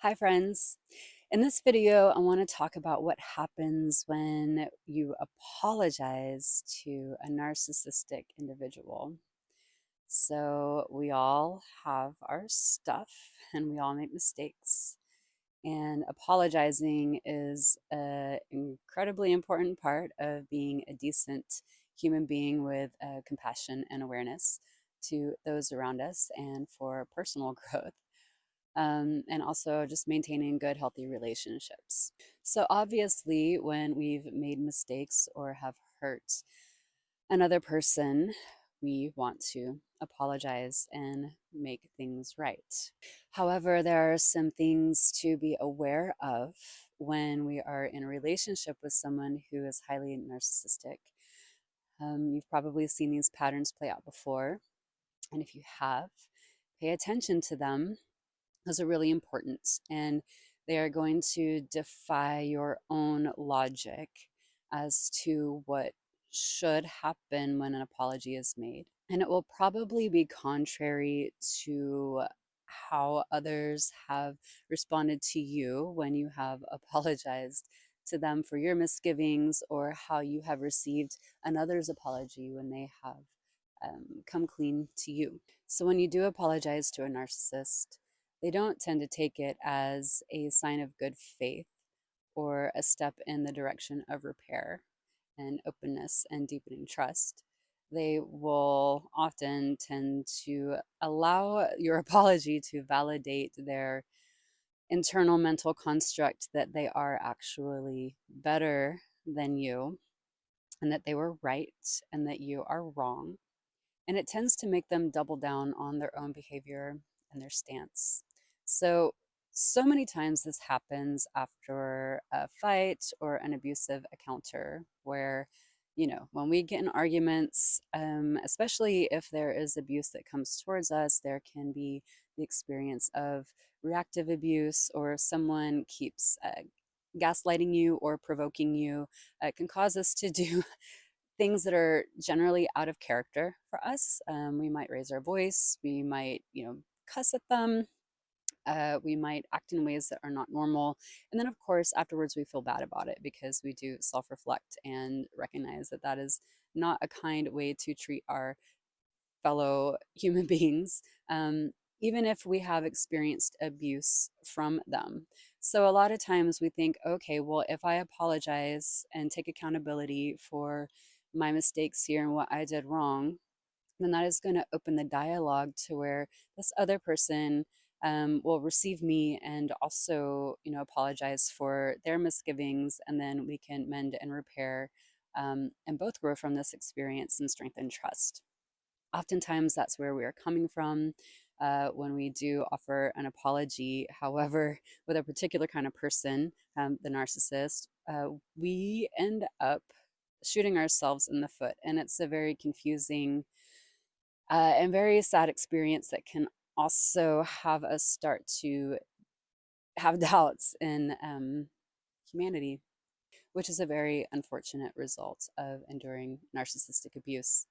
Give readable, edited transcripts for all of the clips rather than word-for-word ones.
Hi friends. In this video, I want to talk about what happens when you apologize to a narcissistic individual. So we all have our stuff and we all make mistakes. And apologizing is an incredibly important part of being a decent human being with compassion and awareness to those around us and for personal growth and also just maintaining good, healthy relationships. So, obviously, when we've made mistakes or have hurt another person, we want to apologize and make things right. However, there are some things to be aware of when we are in a relationship with someone who is highly narcissistic. You've probably seen these patterns play out before, and if you have, pay attention to them. Those are really important, and they are going to defy your own logic as to what should happen when an apology is made. And it will probably be contrary to how others have responded to you when you have apologized to them for your misgivings, or how you have received another's apology when they have come clean to you. So when you do apologize to a narcissist, they don't tend to take it as a sign of good faith or a step in the direction of repair and openness and deepening trust. They will often tend to allow your apology to validate their internal mental construct that they are actually better than you and that they were right and that you are wrong. And it tends to make them double down on their own behavior and their stance. So many times this happens after a fight or an abusive encounter where, when we get in arguments, especially if there is abuse that comes towards us, there can be the experience of reactive abuse, or someone keeps gaslighting you or provoking you. It can cause us to do things that are generally out of character for us. We might raise our voice, we might, cuss at them, we might act in ways that are not normal. And then, of course, afterwards, we feel bad about it because we do self reflect and recognize that that is not a kind way to treat our fellow human beings, even if we have experienced abuse from them. So, a lot of times we think, okay, well, if I apologize and take accountability for my mistakes here and what I did wrong, then that is going to open the dialogue to where this other person will receive me and also, apologize for their misgivings, and then we can mend and repair and both grow from this experience and strengthen trust. Oftentimes, that's where we are coming from when we do offer an apology. However, with a particular kind of person, the narcissist, we end up shooting ourselves in the foot. And it's a very confusing and very sad experience that can also have us start to have doubts in humanity, which is a very unfortunate result of enduring narcissistic abuse.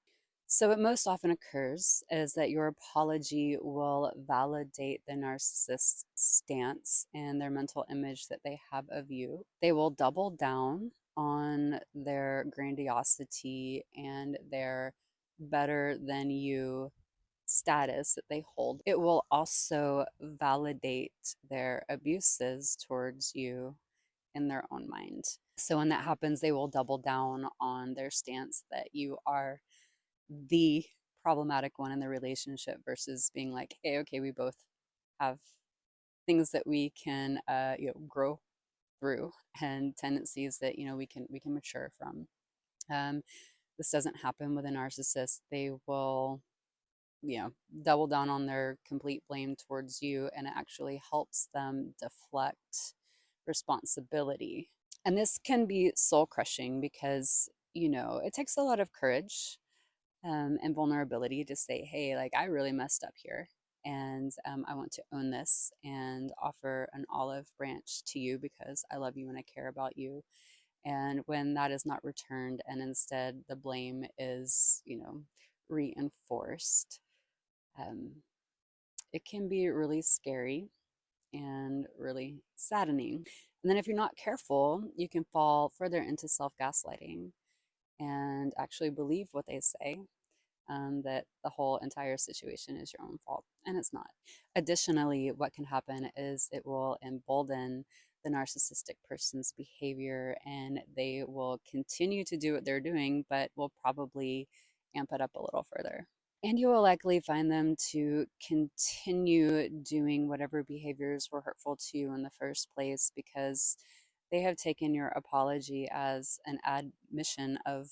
So, what most often occurs is that your apology will validate the narcissist's stance and their mental image that they have of you. They will double down on their grandiosity and their better than you status that they hold. It will also validate their abuses towards you in their own mind. So when that happens, they will double down on their stance that you are the problematic one in the relationship, versus being like, hey, okay, we both have things that we can grow through, and tendencies that we can mature from. um, this doesn't happen with a narcissist. They will double down on their complete blame towards you, and it actually helps them deflect responsibility. And this can be soul crushing because it takes a lot of courage and vulnerability to say, hey, like, I really messed up here, and I want to own this and offer an olive branch to you because I love you and I care about you. And when that is not returned, and instead the blame is reinforced, um, it can be really scary. and really saddening. And then, if you're not careful, you can fall further into self gaslighting and actually believe what they say, that the whole entire situation is your own fault, and it's not. Additionally, what can happen is it will embolden the narcissistic person's behavior, and they will continue to do what they're doing, but will probably amp it up a little further. And you will likely find them to continue doing whatever behaviors were hurtful to you in the first place, because they have taken your apology as an admission of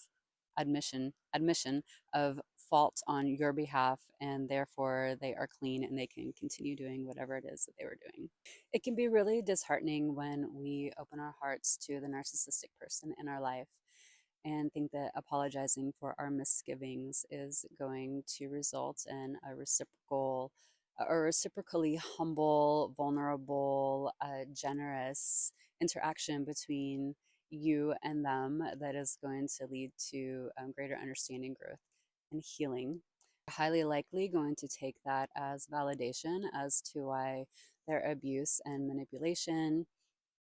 fault on your behalf, and therefore they are clean and they can continue doing whatever it is that they were doing. It can be really disheartening when we open our hearts to the narcissistic person in our life and think that apologizing for our misgivings is going to result in a reciprocally humble, vulnerable, generous interaction between you and them that is going to lead to greater understanding, growth, and healing. Highly likely going to take that as validation as to why their abuse and manipulation,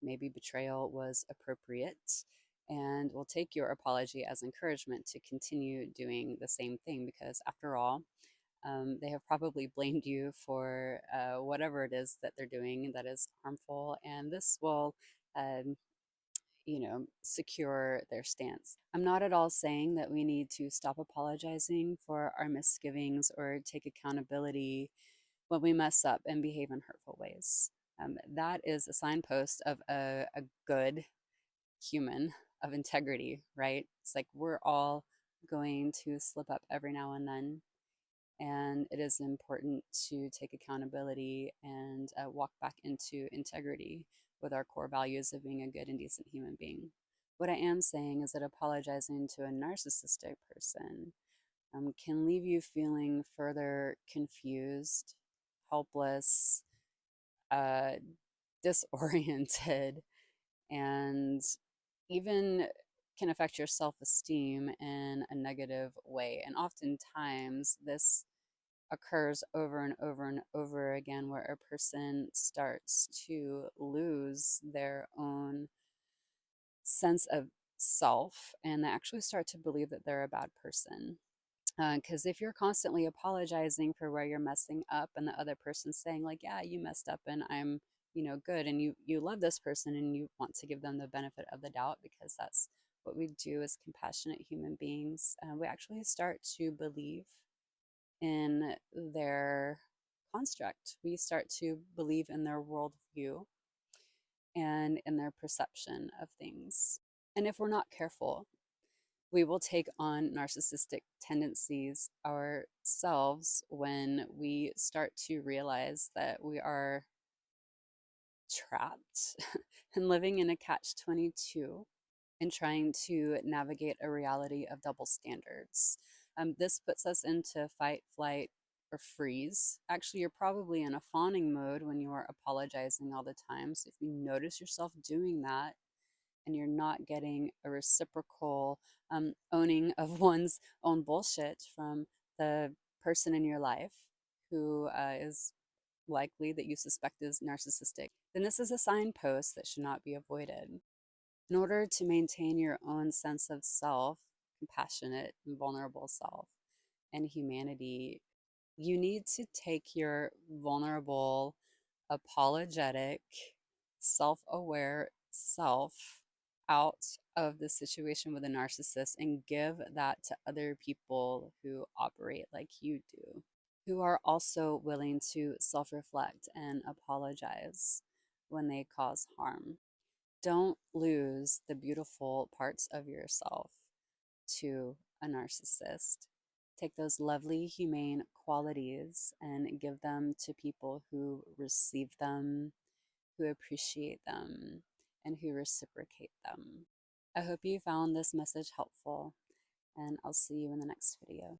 maybe betrayal, was appropriate, and will take your apology as encouragement to continue doing the same thing, because after all, they have probably blamed you for whatever it is that they're doing that is harmful, and this will um, secure their stance. I'm not at all saying that we need to stop apologizing for our misgivings or take accountability when we mess up and behave in hurtful ways. That is a signpost of a good human, of integrity, right? It's like we're all going to slip up every now and then. And it is important to take accountability and walk back into integrity with our core values of being a good and decent human being. What I am saying is that apologizing to a narcissistic person can leave you feeling further confused, helpless, uh, disoriented, and even can affect your self esteem in a negative way. And oftentimes, this occurs over and over and over again, where a person starts to lose their own sense of self and they actually start to believe that they're a bad person. Because if you're constantly apologizing for where you're messing up, and the other person's saying like, yeah, you messed up and I'm good, and you love this person and you want to give them the benefit of the doubt, because that's what we do as compassionate human beings, we actually start to believe in their construct. We start to believe in their worldview and in their perception of things. And if we're not careful, we will take on narcissistic tendencies ourselves when we start to realize that we are trapped and living in a catch 22 and trying to navigate a reality of double standards. This puts us into fight, flight, or freeze. Actually, you're probably in a fawning mode when you are apologizing all the time. So if you notice yourself doing that and you're not getting a reciprocal owning of one's own bullshit from the person in your life who is likely that you suspect is narcissistic, then this is a signpost that should not be avoided. In order to maintain your own sense of self, compassionate and vulnerable self, and humanity, you need to take your vulnerable, apologetic, self aware self out of the situation with a narcissist and give that to other people who operate like you do, who are also willing to self reflect and apologize when they cause harm. Don't lose the beautiful parts of yourself to a narcissist. Take those lovely, humane qualities and give them to people who receive them, who appreciate them, and who reciprocate them. I hope you found this message helpful, and I'll see you in the next video.